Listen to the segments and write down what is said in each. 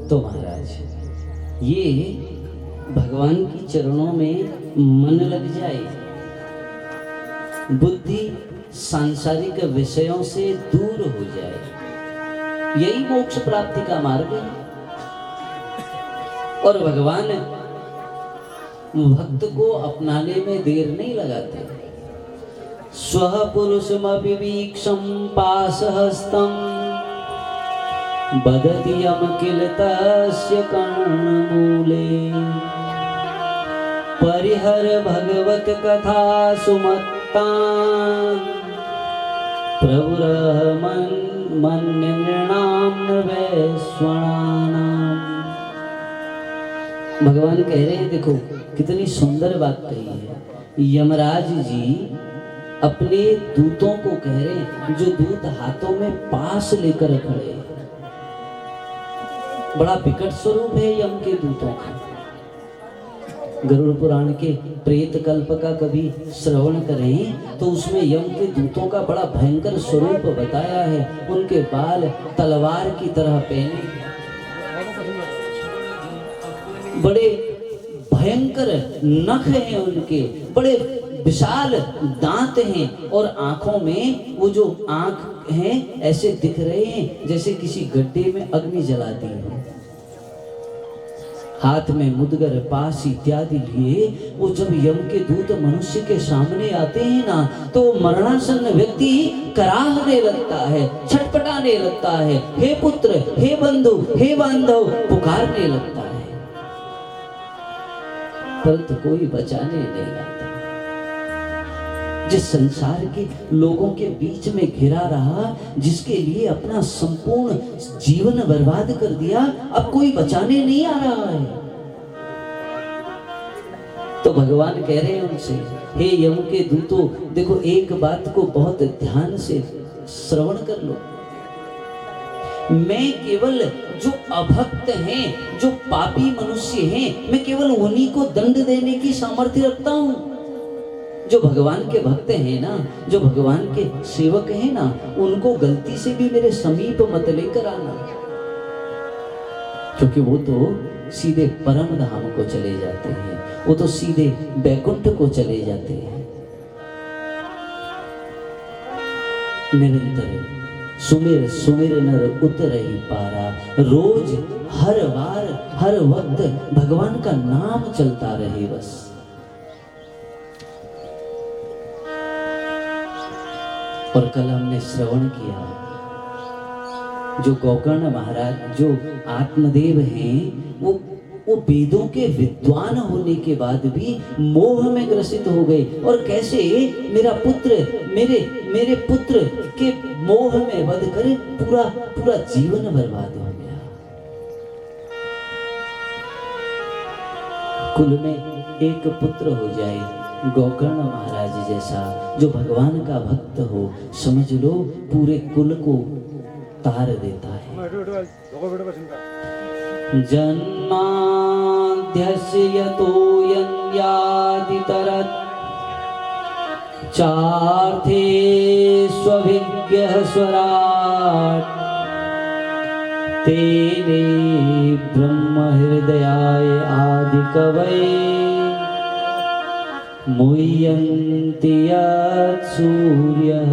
तो महाराज ये भगवान की चरणों में मन लग जाए, बुद्धि सांसारिक विषयों से दूर हो जाए, यही मोक्ष प्राप्ति का मार्ग है। और भगवान भक्त को अपनाने में देर नहीं लगाते। स्वः पुरुषमपि वीक्षं पाशहस्तं बदति यम किल तस्य कर्णमूले परिहर भगवत कथा सुमत्तान् प्रभुरमन्यनृणां वैश्वानाम्। भगवान कह रहे हैं, देखो कितनी सुंदर बात कही है। यमराज जी अपने दूतों को कह रहे हैं, जो दूत हाथों में पास लेकर खड़े हैं। बड़ा विकट स्वरूप है यम के दूतों का। गरुड़ पुराण के प्रेत कल्प का कभी श्रवण करें तो उसमें यम के दूतों का बड़ा भयंकर स्वरूप बताया है। उनके बाल तलवार की तरह पहने, बड़े भयंकर नख हैं उनके, बड़े विशाल दांत हैं और आंखों में वो जो आंख हैं ऐसे दिख रहे हैं जैसे किसी गड्ढे में अग्नि जलाती है। हाथ में मुदगर पास इत्यादि लिए वो जब यम के दूत मनुष्य के सामने आते हैं ना, तो मरणासन्न व्यक्ति कराहने लगता है, छटपटाने लगता है, हे पुत्र, हे बंधु, हे बांधव पुकारने लगता है, परंतु कोई बचाने नहीं आता। जिस संसार के लोगों के बीच में घिरा रहा, जिसके लिए अपना संपूर्ण जीवन बर्बाद कर दिया, अब कोई बचाने नहीं आ रहा है। तो भगवान कह रहे हैं उनसे, हे यम के दूतों, देखो एक बात को बहुत ध्यान से श्रवण कर लो। मैं केवल जो अभक्त हैं, जो पापी मनुष्य हैं, मैं केवल उन्हीं को दंड देने की सामर्थ्य रखता हूं। जो भगवान के भक्त हैं ना, जो भगवान के सेवक हैं ना, उनको गलती से भी मेरे समीप मत लेकर आना, क्योंकि वो तो सीधे परम धाम को चले जाते हैं, वो तो सीधे बैकुंठ को चले जाते हैं। निरंतर सुमिर सुमिर नर उतरहि पारा, रोज हर बार हर वक्त भगवान का नाम चलता रहे बस। और कल हमने श्रवण किया, जो गोकर्ण महाराज जो आत्मदेव हैं, वो वेदों के विद्वान होने के बाद भी मोह में ग्रसित हो गए। और कैसे मेरा पुत्र मेरे पुत्र के मोह में बंध कर पूरा जीवन बर्बाद हो गया। कुल में एक पुत्र हो जाए गोकर्ण महाराज जैसा, जो भगवान का भक्त हो, समझ लो पूरे कुल को तार देता है। जन्माद्यस्य यतोऽयन्यादितरत् चार्थे स्वभिज्ञः स्वराट् तेने ब्रह्म हृदयाय आदिकवये मुह्यन्ति यत् सूर्यः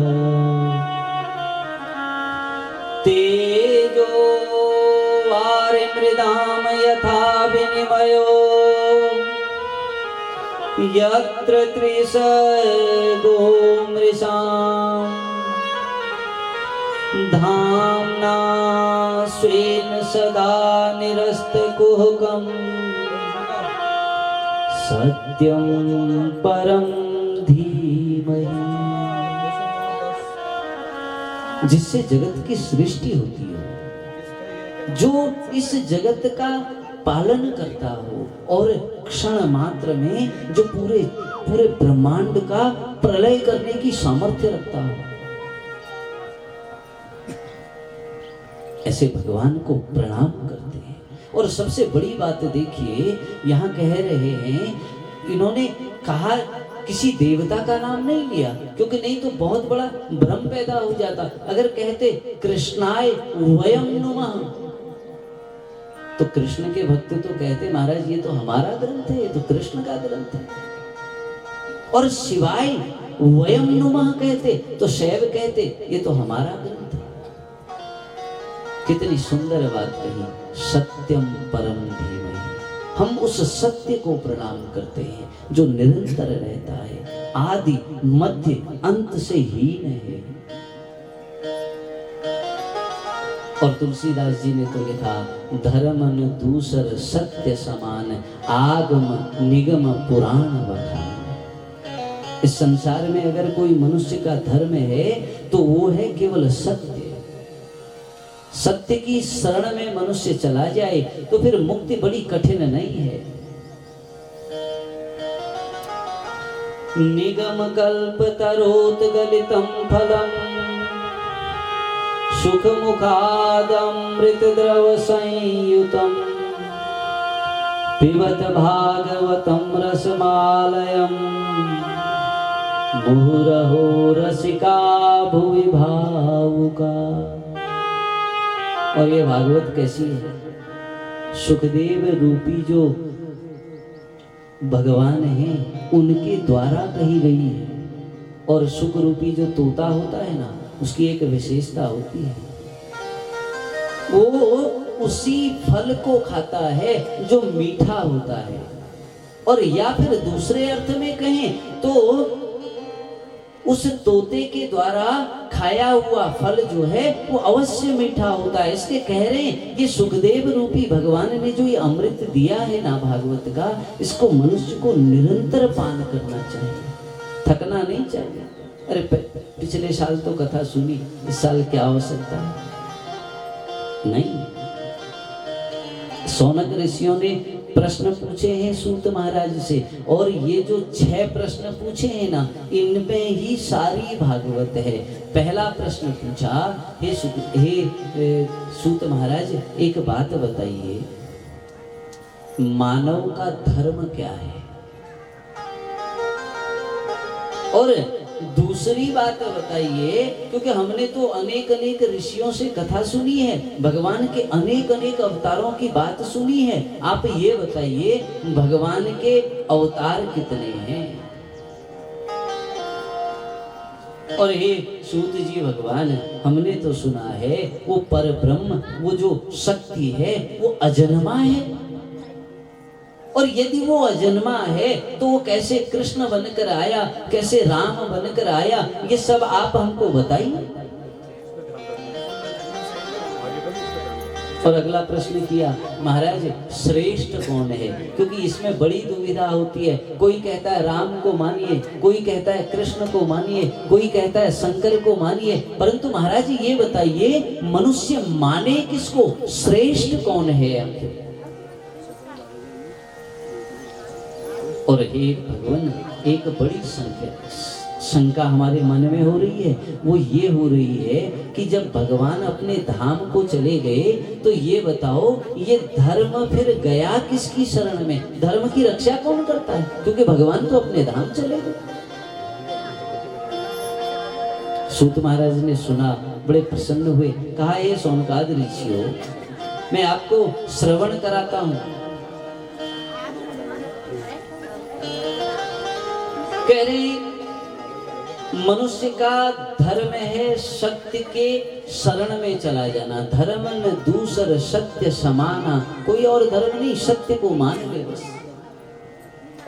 तेजो वारिमृदां यथा विनिमयो यत्र त्रिसर्गो मृषां धाम्ना स्वेन सदा निरस्तकुहकम् सत्यं परम धीमहि। जिससे जगत की सृष्टि होती है, जो इस जगत का पालन करता हो और क्षण मात्र में जो पूरे ब्रह्मांड का प्रलय करने की सामर्थ्य रखता हो, ऐसे भगवान को प्रणाम करते हैं। और सबसे बड़ी बात देखिए, यहाँ कह रहे हैं, इन्होंने कहा किसी देवता का नाम नहीं लिया, क्योंकि नहीं तो बहुत बड़ा भ्रम पैदा हो जाता। अगर कहते कृष्णाय वयं नुमः, तो कृष्ण के भक्त तो कहते महाराज ये तो हमारा ग्रंथ है, ये तो कृष्ण का ग्रंथ है। और शिवाय वयम नुमः कहते तो शैव कहते ये तो हमारा ग्रंथ है। कितनी सुंदर बात कही, सत्यम परम धीमहि। हम उस सत्य को प्रणाम करते हैं जो निरंतर रहता है, आदि मध्य अंत से हीन है। और तुलसीदास जी ने तो लिखा, धर्म न दूसर सत्य समान, आगम निगम पुराण बखान। इस संसार में अगर कोई मनुष्य का धर्म है तो वो है केवल सत्य। सत्य की शरण में मनुष्य चला जाए तो फिर मुक्ति बड़ी कठिन नहीं है। निगम कल्प तरोत गलितम फलम, सुख मुखादमृत द्रव संयुतम, पिबत भागवतम रसमालयम, मुहुरहो रसिका भुवि भावुका। और ये भागवत कैसी है? सुखदेव रूपी जो भगवान हैं उनके द्वारा कही गई है। और सुख रूपी जो तोता होता है ना, उसकी एक विशेषता होती है, वो उसी फल को खाता है जो मीठा होता है। और या फिर दूसरे अर्थ में कहें तो उस तोते के द्वारा खाया हुआ फल जो है वो अवश्य मीठा होता है। इसके कह रहे हैं ये सुखदेव रूपी भगवान ने जो ये अमृत दिया है ना भागवत का, इसको मनुष्य को निरंतर पान करना चाहिए, थकना नहीं चाहिए। अरे पिछले साल तो कथा सुनी, इस साल क्या आवश्यकता है? नहीं। सौनक ऋषियों ने प्रश्न पूछे हैं सूत महाराज से, और ये जो 6 प्रश्न पूछे हैं ना, इनमें ही सारी भागवत है। पहला प्रश्न पूछा, हे सूत महाराज एक बात बताइए, मानव का धर्म क्या है? और दूसरी बात बताइए, क्योंकि हमने तो अनेक अनेक ऋषियों से कथा सुनी है, भगवान के अनेक अनेक अवतारों की बात सुनी है। आप ये बताइए भगवान के अवतार कितने हैं? और हे सूत जी भगवान, हमने तो सुना है वो परब्रह्म, वो जो शक्ति है वो अजन्मा है। और यदि वो अजन्मा है तो वो कैसे कृष्ण बनकर आया, कैसे राम बनकर आया, ये सब आप हमको बताइए। और अगला प्रश्न किया, महाराज श्रेष्ठ कौन है? क्योंकि इसमें बड़ी दुविधा होती है। कोई कहता है राम को मानिए, कोई कहता है कृष्ण को मानिए, कोई कहता है शंकर को मानिए, परंतु महाराज जी ये बताइए मनुष्य माने किसको? श्रेष्ठ कौन है? और हे भगवान, एक बड़ी शंका हमारे मन में हो रही है, वो ये हो रही है कि जब भगवान अपने धाम को चले गए तो ये बताओ ये धर्म फिर गया किसकी शरण में? धर्म की रक्षा कौन करता है? क्योंकि भगवान तो अपने धाम चले गए। सूत महाराज ने सुना, बड़े प्रसन्न हुए, कहा ये सौनकाद ऋषियों, मैं आपको श्रवण कराता हूँ। कह रहे मनुष्य का धर्म है सत्य के शरण में चला जाना। धर्म न दूसर सत्य समाना, कोई और धर्म नहीं, सत्य को मान ले बस।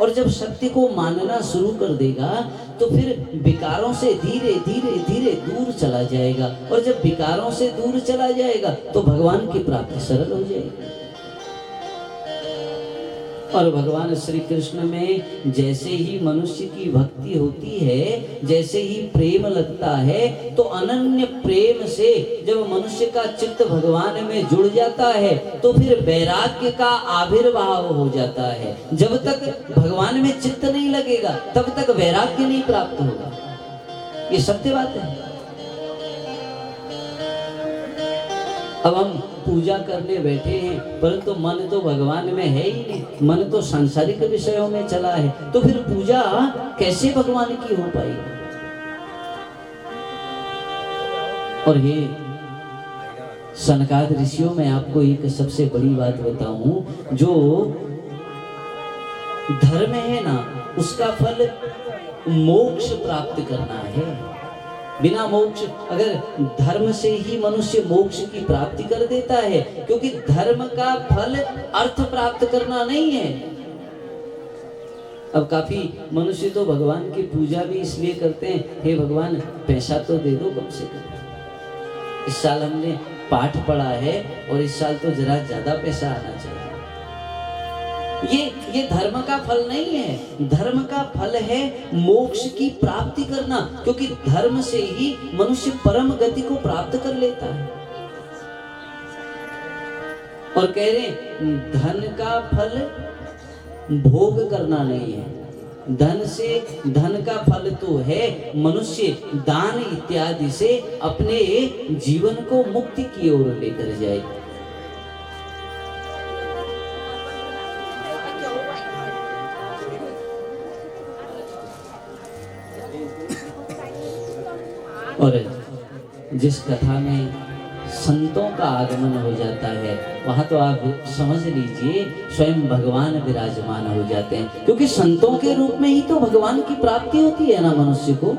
और जब सत्य को मानना शुरू कर देगा तो फिर विकारों से धीरे धीरे धीरे दूर चला जाएगा। और जब विकारों से दूर चला जाएगा तो भगवान की प्राप्ति सरल हो जाएगी। और भगवान श्री कृष्ण में जैसे ही मनुष्य की भक्ति होती है, जैसे ही प्रेम लगता है, तो अनन्य प्रेम से जब मनुष्य का चित्त भगवान में जुड़ जाता है तो फिर वैराग्य का आविर्भाव हो जाता है। जब तक भगवान में चित्त नहीं लगेगा तब तक वैराग्य नहीं प्राप्त होगा। ये सत्य बात है। अब हम पूजा करने बैठे हैं परंतु मन तो भगवान में है ही नहीं, मन तो सांसारिक विषयों में चला है, तो फिर पूजा कैसे भगवान की हो पाएगी? और ये सनकाद ऋषियों में आपको एक सबसे बड़ी बात बताऊं, जो धर्म है ना उसका फल मोक्ष प्राप्त करना है। बिना मोक्ष, अगर धर्म से ही मनुष्य मोक्ष की प्राप्ति कर देता है, क्योंकि धर्म का फल अर्थ प्राप्त करना नहीं है। अब काफी मनुष्य तो भगवान की पूजा भी इसलिए करते हैं, हे भगवान पैसा तो दे दो कम से कम, इस साल हमने पाठ पढ़ा है और इस साल तो जरा ज्यादा पैसा आना चाहिए। ये धर्म का फल नहीं है। धर्म का फल है मोक्ष की प्राप्ति करना, क्योंकि धर्म से ही मनुष्य परम गति को प्राप्त कर लेता है। और कह रहे धन का फल भोग करना नहीं है। धन का फल तो है मनुष्य दान इत्यादि से अपने जीवन को मुक्ति की ओर लेकर जाए। और जिस कथा में संतों का आगमन हो जाता है, वहां तो आप समझ लीजिए स्वयं भगवान विराजमान हो जाते हैं, क्योंकि संतों के रूप में ही तो भगवान की प्राप्ति होती है ना मनुष्य को।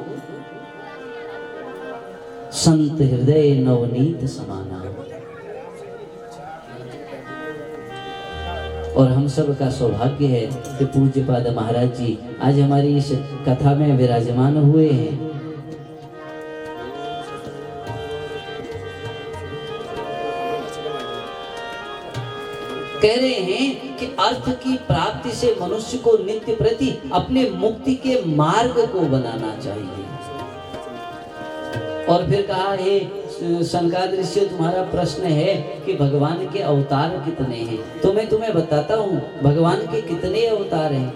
संत हृदय नवनीत समाना। और हम सब का सौभाग्य है कि पूज्यपाद महाराज जी आज हमारी इस कथा में विराजमान हुए हैं। कह रहे हैं कि अर्थ की प्राप्ति से मनुष्य को नित्य प्रति अपने मुक्ति के मार्ग को बनाना चाहिए। और फिर कहा है सनकाद ऋषि तुम्हारा प्रश्न है कि भगवान के अवतार कितने हैं, तो मैं तुम्हें बताता हूं भगवान के कितने अवतार हैं।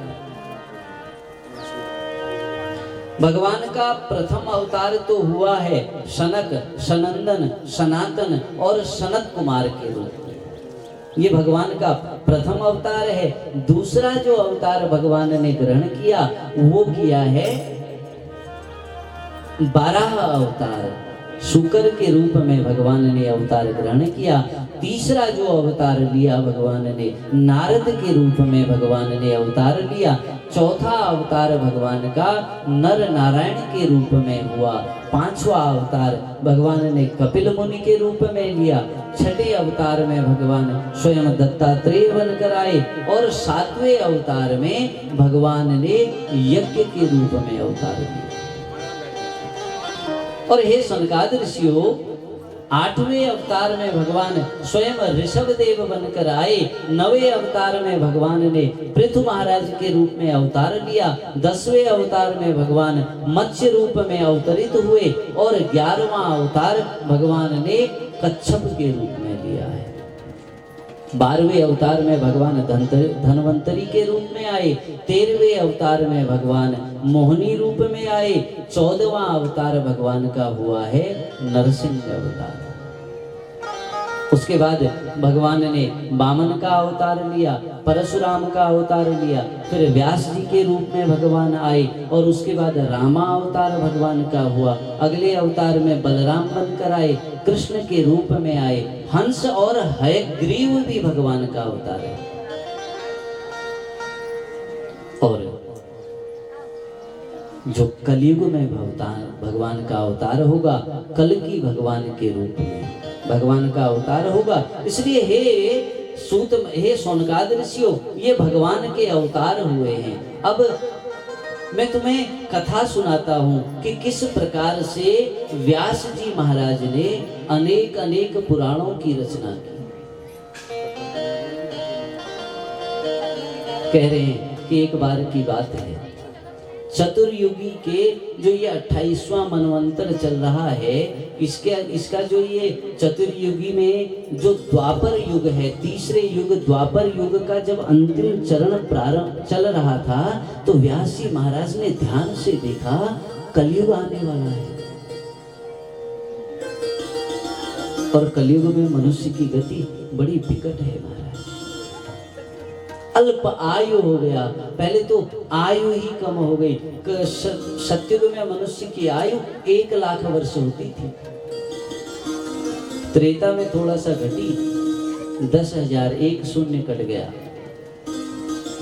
भगवान का प्रथम अवतार तो हुआ है सनक, सनंदन, सनातन और सनत कुमार के रूप में। ये भगवान का प्रथम अवतार है। दूसरा जो अवतार भगवान ने ग्रहण किया वो किया है 12 अवतार, शुकर के रूप में भगवान ने अवतार ग्रहण किया। तीसरा जो अवतार लिया भगवान ने नारद के रूप में भगवान ने अवतार लिया। चौथा अवतार भगवान का नर नारायण के रूप में हुआ। पांचवा अवतार भगवान ने कपिल मुनि के रूप में लिया। छठे अवतार में भगवान स्वयं दत्तात्रेय बनकर आए और सातवें अवतार में भगवान ने यज्ञ के रूप में अवतार लिया। और हे सनकाद ऋषियों, 8वें अवतार में भगवान स्वयं ऋषभ देव बनकर आए। 9वें अवतार में भगवान ने पृथु महाराज के रूप में अवतार लिया। 10वें अवतार में भगवान मत्स्य रूप में अवतरित हुए और 11वां अवतार भगवान ने कच्छप के रूप में लिया है। 12वें अवतार में भगवान धनवंतरी के रूप में आए। 13वें अवतार में भगवान मोहिनी रूप में आए। 14वां अवतार भगवान का हुआ है नरसिंह अवतार। उसके बाद भगवान ने वामन का अवतार लिया, परशुराम का अवतार लिया, फिर व्यास जी के रूप में भगवान आए और उसके बाद रामा अवतार भगवान का हुआ। अगले अवतार में बलराम बनकर आए, कृष्ण के रूप में आए। हंस और हयग्रीव भी भगवान का अवतार है। और जो कलयुग में भगवान का अवतार होगा, कल की भगवान के रूप में भगवान का अवतार होगा। इसलिए हे सोनकाद ऋषियों, ये भगवान के अवतार हुए हैं। अब मैं तुम्हें कथा सुनाता हूँ कि किस प्रकार से व्यास जी महाराज ने अनेक अनेक पुराणों की रचना की। कह रहे हैं कि एक बार की बात है, चतुर्युगी के जो ये 28वां मनवंतर चल रहा है, इसका जो ये चतुर्युगी में जो द्वापर युग है, तीसरे युग द्वापर युग का जब अंतिम चरण प्रारंभ चल रहा था, तो व्यास जी महाराज ने ध्यान से देखा कलयुग आने वाला है। और कलयुग में मनुष्य की गति बड़ी विकट है महाराज। अल्प आयु हो गया। पहले तो आयु ही कम हो गई। सतयुग में मनुष्य की आयु 1 लाख वर्ष होती थी। त्रेता में थोड़ा सा घटी, 10,000, एक शून्य कट गया।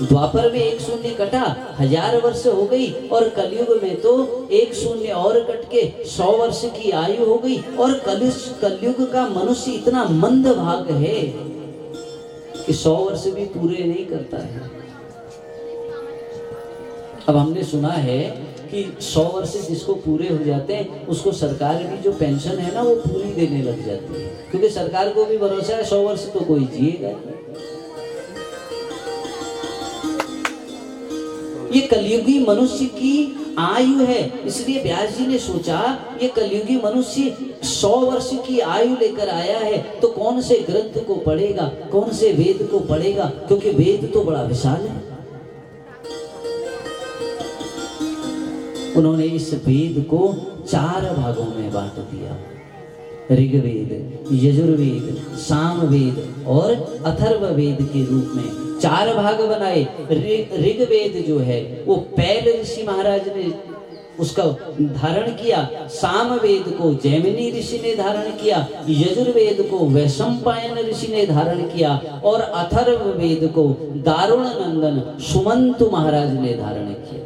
द्वापर में एक शून्य कटा, 1000 वर्ष हो गई, और कलयुग में तो एक शून्य और कट के 100 वर्ष की आयु हो गई। और कलयुग का मनुष्य इतना मंद भाग है कि 100 वर्ष भी पूरे नहीं करता है। अब हमने सुना है कि 100 वर्ष जिसको पूरे हो जाते हैं उसको सरकार की जो पेंशन है ना वो पूरी देने लग जाती है, क्योंकि सरकार को भी भरोसा है 100 वर्ष तो कोई जिएगा। ये कलयुगी मनुष्य की आयु है, इसलिए व्यास जी ने सोचा ये कलयुगी मनुष्य 100 वर्ष की आयु लेकर आया है तो कौन से ग्रंथ को पढ़ेगा, कौन से वेद को पढ़ेगा, क्योंकि वेद तो बड़ा विशाल है। उन्होंने इस वेद को 4 भागों में बांट दिया, ऋग्वेद, यजुर्वेद, सामवेद और अथर्ववेद के रूप में 4 भाग बनाए। ऋग्वेद जो है वो पैल ऋषि महाराज ने उसका धारण किया, सामवेद को जैमिनी ऋषि ने धारण किया, यजुर्वेद को वैशंपायन ऋषि ने धारण किया और अथर्ववेद को दारुण नंदन सुमंतु महाराज ने धारण किया।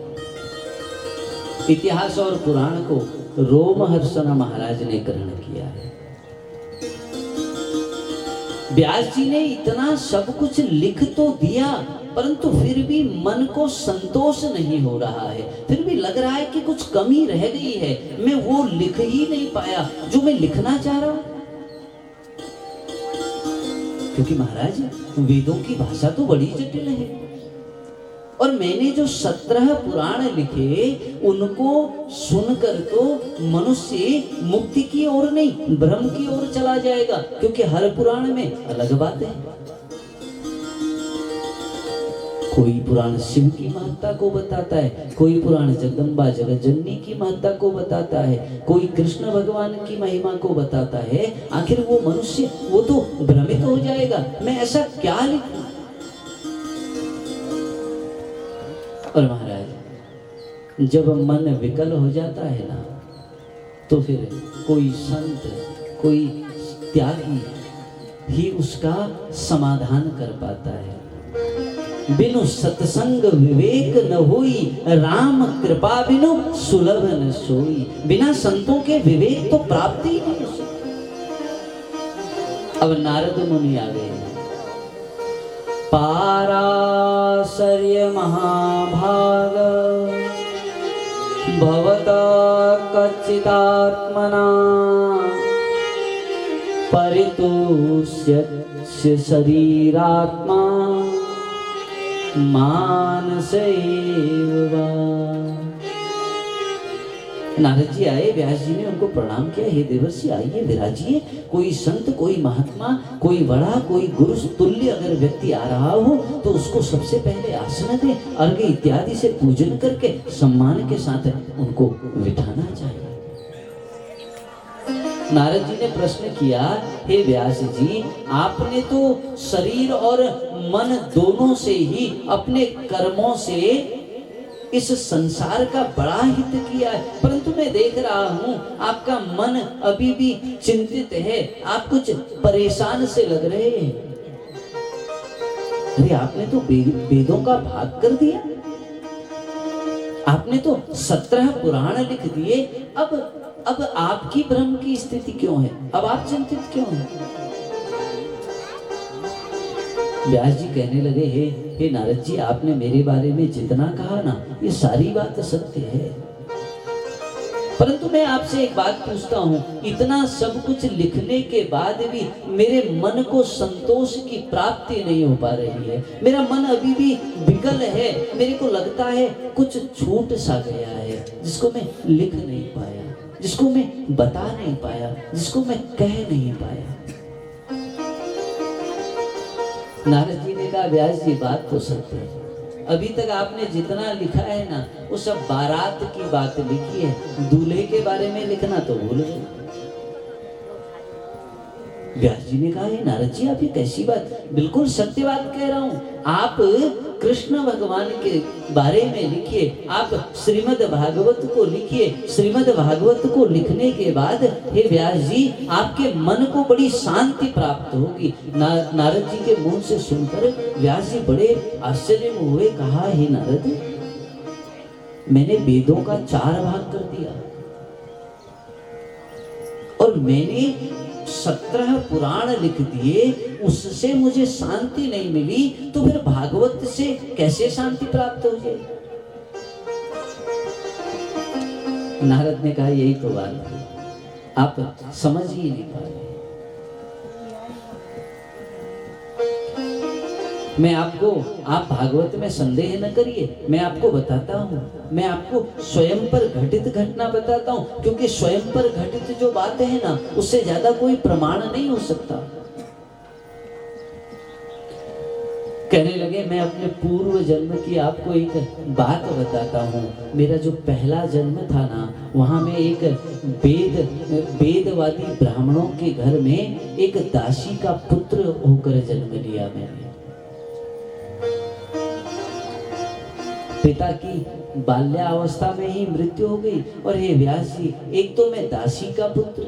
इतिहास और पुराण को रोमहर्षण महाराज ने ग्रहण किया है। व्यास जी ने इतना सब कुछ लिख तो दिया, परंतु फिर भी मन को संतोष नहीं हो रहा है, फिर भी लग रहा है कि कुछ कमी रह गई है, मैं वो लिख ही नहीं पाया जो मैं लिखना चाह रहा हूं। क्योंकि महाराज वेदों की भाषा तो बड़ी जटिल है, और मैंने जो 17 पुराण लिखे उनको सुनकर तो मनुष्य मुक्ति की ओर नहीं भ्रम की ओर चला जाएगा, क्योंकि हर पुराण में अलग बात है। कोई पुराण शिव की महत्ता को बताता है, कोई पुराण जगदम्बा जगत जननी की महत्ता को बताता है, कोई कृष्ण भगवान की महिमा को बताता है। आखिर वो मनुष्य वो तो भ्रमित हो जाएगा, मैं ऐसा क्या लिखूं। और महाराज जब मन विकल हो जाता है ना तो फिर कोई संत कोई त्यागी ही उसका समाधान कर पाता है। बिनु सत्संग विवेक न होई, राम कृपा बिनु सुलभ न सोई। बिना संतों के विवेक तो प्राप्ति ही नहीं हो सकती। अब नारद मुनि आ गए, पाराशर्य महाभाग भवता कच्चिदात्मना परितुष्य शरीरात्मा मानसैव वा। नारद जी आए, व्यास जी ने उनको प्रणाम किया, हे देवर्षि आइए विराजिए। कोई संत कोई महात्मा कोई बड़ा कोई गुरु तुल्य अगर व्यक्ति आ रहा हो तो उसको सबसे पहले आसन दें, अर्घ्य इत्यादि से पूजन करके सम्मान के साथ उनको बिठाना चाहिए। नारद जी ने प्रश्न किया, हे व्यास जी आपने तो शरीर और मन दोनों से ही अपने कर्मों से इस संसार का बड़ा हित किया है, परंतु मैं देख रहा हूं आपका मन अभी भी चिंतित है, आप कुछ परेशान से लग रहे हैं। अरे आपने तो वेदों का भाग कर दिया, आपने तो 17 पुराण लिख दिए, अब आपकी भ्रम की स्थिति क्यों है, अब आप चिंतित क्यों हैं? व्यास जी कहने लगे, हे नारद जी आपने मेरे बारे में जितना कहा ना ये सारी बात सत्य है, परंतु मैं आपसे एक बात पूछता हूँ, इतना सब कुछ लिखने के बाद भी मेरे मन को संतोष की प्राप्ति नहीं हो पा रही है। मेरा मन अभी भी विकल है, मेरे को लगता है कुछ छूट सा गया है जिसको मैं लिख नहीं पाया, जिसको मैं बता नहीं पाया, जिसको मैं कह नहीं पाया। नारद जी ने कहा, व्यास जी बात तो सत्य है, अभी तक आपने जितना लिखा है ना वो सब बारात की बात लिखी है, दूल्हे के बारे में लिखना तो भूल गए। व्यास जी ने कहा, हे नारद जी, आप ये कैसी बात, बिल्कुल सत्य बात कह रहा हूँ। आप कृष्ण भगवान के बारे में लिखिए, आप श्रीमद् भागवत को लिखिए। श्रीमद् भागवत को लिखने के बाद हे व्यास जी, आपके मन को बड़ी शांति प्राप्त होगी। नारद जी के मुंह से सुनकर व्यास जी बड़े आश्चर्य में हुए। कहा, हे नारद, मैंने वेदों का 4 भाग कर दिया और मैंने 17 पुराण लिख दिए, उससे मुझे शांति नहीं मिली, तो फिर भागवत से कैसे शांति प्राप्त हो जाए? नारद ने कहा, यही तो बात है, आप समझ ही नहीं पा रहे। मैं आपको, आप भागवत में संदेह न करिए, मैं आपको बताता हूँ, मैं आपको स्वयं पर घटित घटना बताता हूँ, क्योंकि स्वयं पर घटित जो बातें हैं ना, उससे ज्यादा कोई प्रमाण नहीं हो सकता। कहने लगे, मैं अपने पूर्व जन्म की आपको एक बात बताता हूँ। मेरा जो पहला जन्म था ना, वहां में एक वेदवादी ब्राह्मणों के घर में एक दासी का पुत्र होकर जन्म लिया मैंने। पिता की बाल्यावस्था में ही मृत्यु हो गई, और ये व्यास जी, एक तो मैं दासी का पुत्र,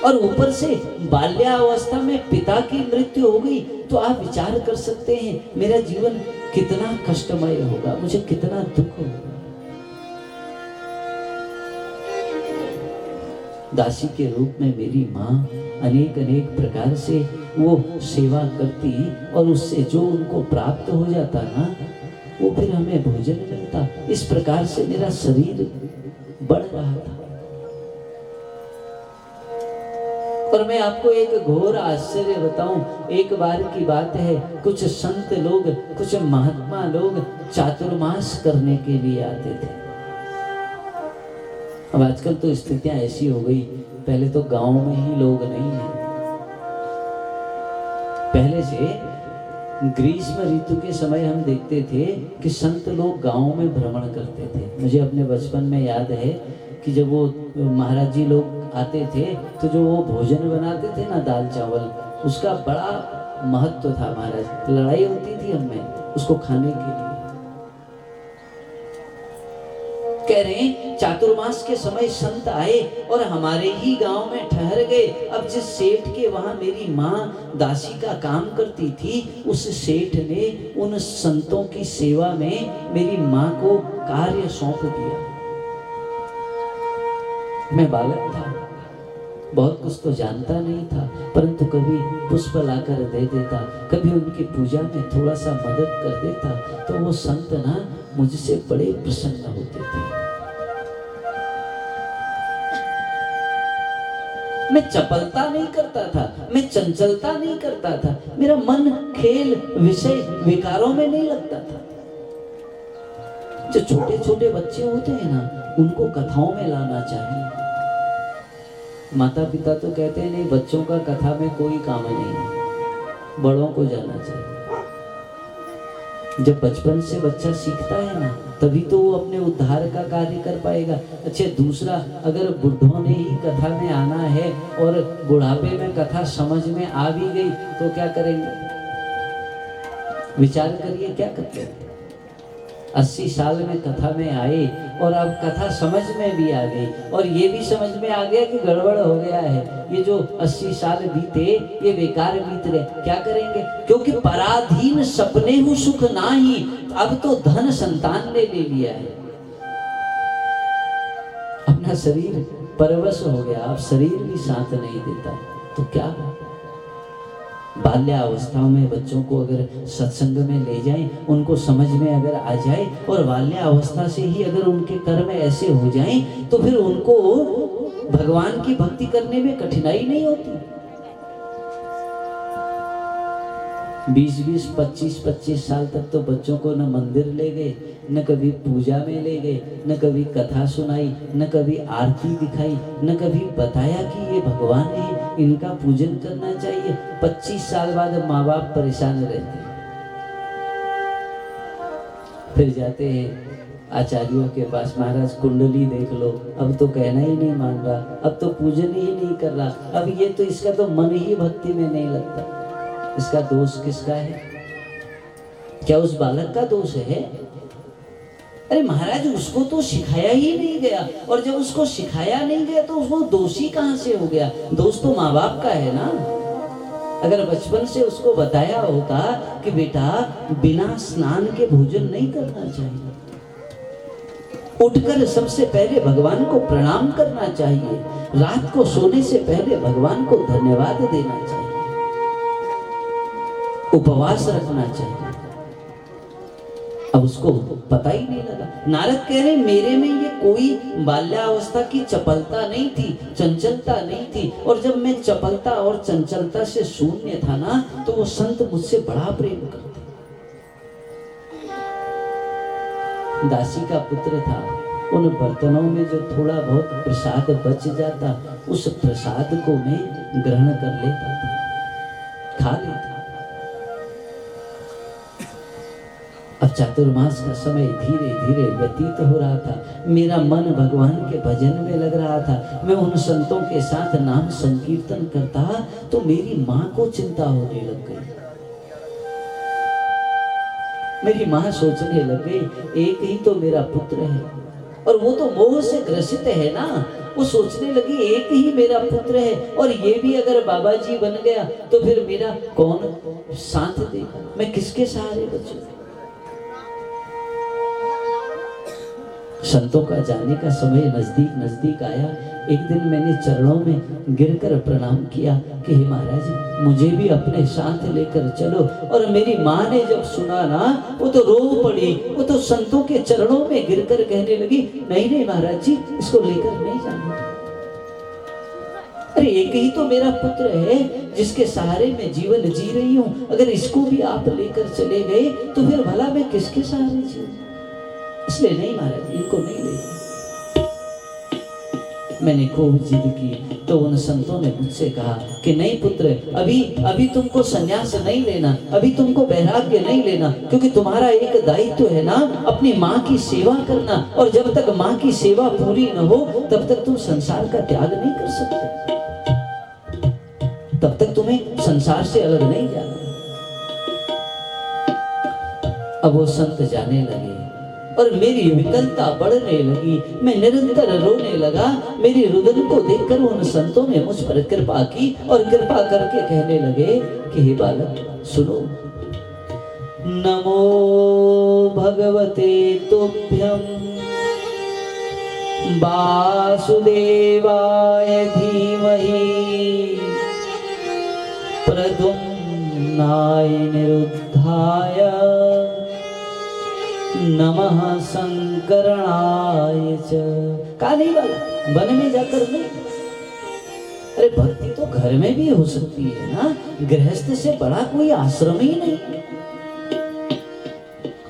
और ऊपर से बाल्यावस्था में पिता की मृत्यु हो गई, तो आप विचार कर सकते हैं मेरा जीवन कितना कष्टमय होगा, मुझे कितना दुख होगा। दासी के रूप में मेरी माँ अनेक अनेक प्रकार से वो सेवा करती, और उससे जो उनको प्राप्त हो जाता ना, वो फिर हमें भोजन मिलता। इस प्रकार से मेरा शरीर बढ़ रहा था। और मैं आपको एक घोर आश्चर्य बताऊं, एक बार की बात है, कुछ संत लोग, कुछ महात्मा लोग चातुर्मास करने के लिए आते थे। अब आजकल तो स्थितियां ऐसी हो गई, पहले तो गांव में ही लोग नहीं है। पहले से ग्रीष्म ऋतु के समय हम देखते थे कि संत लोग गांव में भ्रमण करते थे। मुझे अपने बचपन में याद है कि जब वो महाराज जी लोग आते थे, तो जो वो भोजन बनाते थे ना, दाल चावल, उसका बड़ा महत्व था महाराज। लड़ाई होती थी हमें उसको खाने के लिए। कह रहे हैं चातुर्मास के समय संत आए और हमारे ही गांव में ठहर गए। अब जिस सेठ के वहां मेरी माँ दासी का काम करती थी, उस सेठ ने उन संतों की सेवा में मेरी माँ को कार्य सौंप दिया। मैं बालक था, बहुत कुछ तो जानता नहीं था, परंतु कभी पुष्प लाकर दे देता, कभी उनकी पूजा में थोड़ा सा मदद कर देता, तो वो संत ना मुझसे बड़े प्रसन्न होते थे। मैं चपलता नहीं करता था, मैं चंचलता नहीं करता था, मेरा मन खेल विषय विकारों में नहीं लगता था। जो छोटे छोटे बच्चे होते हैं ना, उनको कथाओं में लाना चाहिए। माता पिता तो कहते हैं नहीं, बच्चों का कथा में कोई काम नहीं है, बड़ों को जाना चाहिए। जब बचपन से बच्चा सीखता है ना, तभी तो वो अपने उद्धार का कार्य कर पाएगा। अच्छा, दूसरा, अगर बुढ़ों ने ही कथा में आना है और बुढ़ापे में कथा समझ में आ भी गई, तो क्या करेंगे? विचार करिए, क्या करते हैं? 80 साल में कथा में आए और अब कथा समझ में भी आ गई, और ये भी समझ में आ गया कि गड़बड़ हो गया है, ये जो 80 साल बीते ये बेकार बीत रहे, क्या करेंगे? क्योंकि पराधीन सपने हूँ सुख नाही, अब तो धन संतान ने ले लिया है। अपना शरीर परवश हो गया, अब शरीर भी साथ नहीं देता, तो क्या? बाल्यावस्था में बच्चों को अगर सत्संग में ले जाएं, उनको समझ में अगर आ जाए, और बाल्यावस्था से ही अगर उनके कर्म ऐसे हो जाएं, तो फिर उनको भगवान की भक्ति करने में कठिनाई नहीं होती। 20-20, 25-25 साल तक तो बच्चों को न मंदिर ले गए, न कभी पूजा में ले गए, न कभी कथा सुनाई, न कभी आरती दिखाई, न कभी बताया कि ये भगवान है, इनका पूजन करना चाहिए। 25 साल बाद माँ बाप परेशान रहते हैं। फिर जाते हैं आचार्यों के पास, महाराज कुंडली देख लो, अब तो कहना ही नहीं मान रहा, अब तो पूजन ही नहीं कर रहा, अब ये तो इसका तो मन ही भक्ति में नहीं लगता। इसका दोष किसका है? क्या उस बालक का दोष है? अरे महाराज उसको तो सिखाया ही नहीं गया, और जब उसको सिखाया नहीं गया तो उसको दोषी कहाँ से हो गया? दोष तो माँ बाप का है ना। अगर बचपन से उसको बताया होता कि बेटा बिना स्नान के भोजन नहीं करना चाहिए, उठकर सबसे पहले भगवान को प्रणाम करना चाहिए, रात को सोने से पहले भगवान को धन्यवाद देना चाहिए, उपवास रखना चाहिए, अब उसको पता ही नहीं लगा। नारद कह रहे मेरे में ये कोई बाल्यावस्था की चपलता नहीं थी, चंचलता नहीं थी, और जब मैं चपलता और चंचलता से शून्य था ना, तो वो संत मुझसे बड़ा प्रेम करते। दासी का पुत्र था, उन बर्तनों में जो थोड़ा बहुत प्रसाद बच जाता, उस प्रसाद को मैं ग्रहण कर लेता था, खा लेता। अब चातुर्मास का समय धीरे धीरे व्यतीत हो रहा था, मेरा मन भगवान के भजन में लग रहा था, मैं उन संतों के साथ नाम संकीर्तन करता, तो मेरी माँ को चिंता होने लग गई। मेरी माँ सोचने लग गई एक ही तो मेरा पुत्र है, और वो तो मोह से ग्रसित है ना, वो सोचने लगी एक ही मेरा पुत्र है, और ये भी अगर बाबा जी बन गया तो फिर मेरा कौन साथ देगा, मैं किसके सहारे बचूं? संतों का जाने का समय नजदीक नजदीक आया। एक दिन मैंने चरणों में गिरकर प्रणाम किया कि हे महाराज मुझे भी अपने साथ लेकर चलो, और मेरी माँ ने जब सुना ना, वो तो रो पड़ी, वो तो संतों के चरणों में गिरकर कहने लगी नहीं नहीं महाराज जी, इसको लेकर नहीं जाना। अरे एक ही तो मेरा पुत्र है जिसके सहारे मैं जीवन जी रही हूँ, अगर इसको भी आप लेकर चले गए तो फिर भला मैं किसके सहारे जीऊं? इसलिए नहीं महाराज, इनको नहीं ले। मैंने खूब जिद की, तो उन संतों ने मुझसे कहा कि नहीं पुत्र, अभी तुमको संन्यास नहीं लेना, अभी तुमको वैराग्य नहीं लेना, क्योंकि तुम्हारा एक दायित्व है ना अपनी माँ की सेवा करना, और जब तक माँ की सेवा पूरी न हो तब तक तुम संसार का त्याग नहीं कर सकते, तब तक तुम्हें संसार से अलग नहीं जाना। अब वो संत जाने लगे और मेरी विकलता बढ़ने लगी, मैं निरंतर रोने लगा। मेरी रुदन को देखकर उन संतों ने मुझ पर कृपा की और कृपा करके कहने लगे कि हे बालक सुनो, नमो भगवते तुभ्यं वासुदेवाय धीमहि प्रद्युम्नाय निरुद्धाय नमः संकरणाय च। कहा नहीं वाला वन में जाकर नहीं, अरे भक्ति तो घर में भी हो सकती है ना, गृहस्थ से बड़ा कोई आश्रम ही नहीं।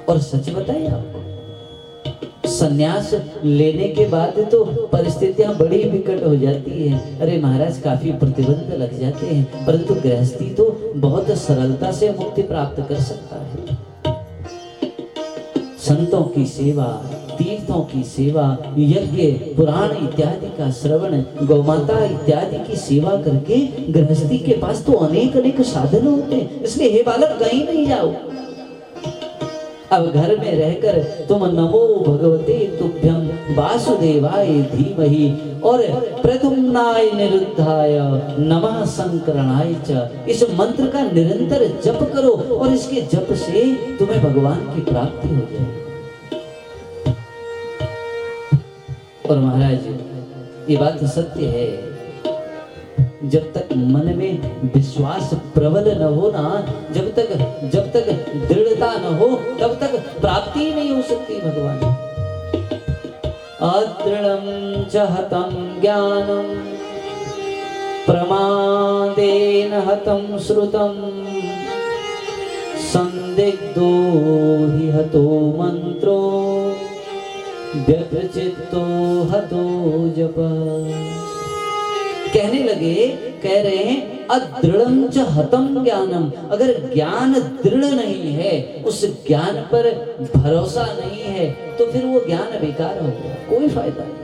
और सच बताएं आपको, संन्यास लेने के बाद तो परिस्थितियां बड़ी विकट हो जाती हैं। अरे महाराज काफी प्रतिबंध लग जाते हैं, परंतु गृहस्थी तो बहुत सरलता से मुक्ति प्राप्त कर सकता है। संतों की सेवा, तीर्थों की सेवा, यज्ञ पुराण इत्यादि का श्रवण, गौमाता इत्यादि की सेवा करके गृहस्थी के पास तो अनेक अनेक साधन होते हैं। इसलिए हे बालक कहीं नहीं जाओ, अब घर में रहकर तुम नमो भगवते तुभ्यं वासुदेवाय धीमहि और प्रद्युम्नाय निरुद्धाय नमः संकरणाय च, इस मंत्र का निरंतर जप करो और इसके जप से तुम्हें भगवान की प्राप्ति हो जाए। और महाराज ये बात सत्य है, जब तक मन में विश्वास प्रबल न हो ना, जब तक दृढ़ता न हो तब तक प्राप्ति ही नहीं हो सकती भगवान। अदृढ़ं च हतं ज्ञानं प्रमादेन हतं श्रुतं संदिग्धो हि हतो मंत्रो व्यग्रचित्तो हतो जप। कहने लगे कह रहे हैं अदृढ़ं च हतम ज्ञानम, अगर ज्ञान दृढ़ नहीं है, उस ज्ञान पर भरोसा नहीं है, तो फिर वो ज्ञान बेकार हो गया, कोई फायदा नहीं।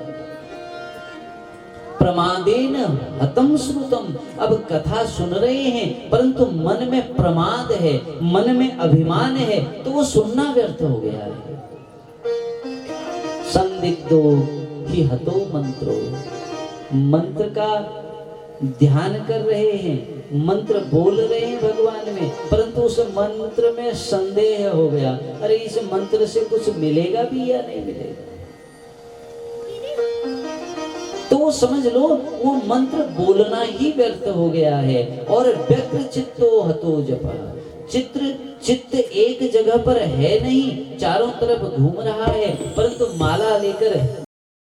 प्रमादेन हतम श्रुतम, अब कथा सुन रहे हैं परंतु मन में प्रमाद है, मन में अभिमान है, तो वो सुनना व्यर्थ हो गया है। संदिग्धो ही हतो मंत्रो, मंत्र का ध्यान कर रहे हैं, मंत्र बोल रहे हैं भगवान में, परंतु उस मंत्र में संदेह हो गया, अरे इस मंत्र से कुछ मिलेगा भी या नहीं मिलेगा, तो समझ लो वो मंत्र बोलना ही व्यर्थ हो गया है। और व्यग्र चित्तो हतो जपा, चित्त एक जगह पर है नहीं, चारों तरफ घूम रहा है, परंतु माला लेकर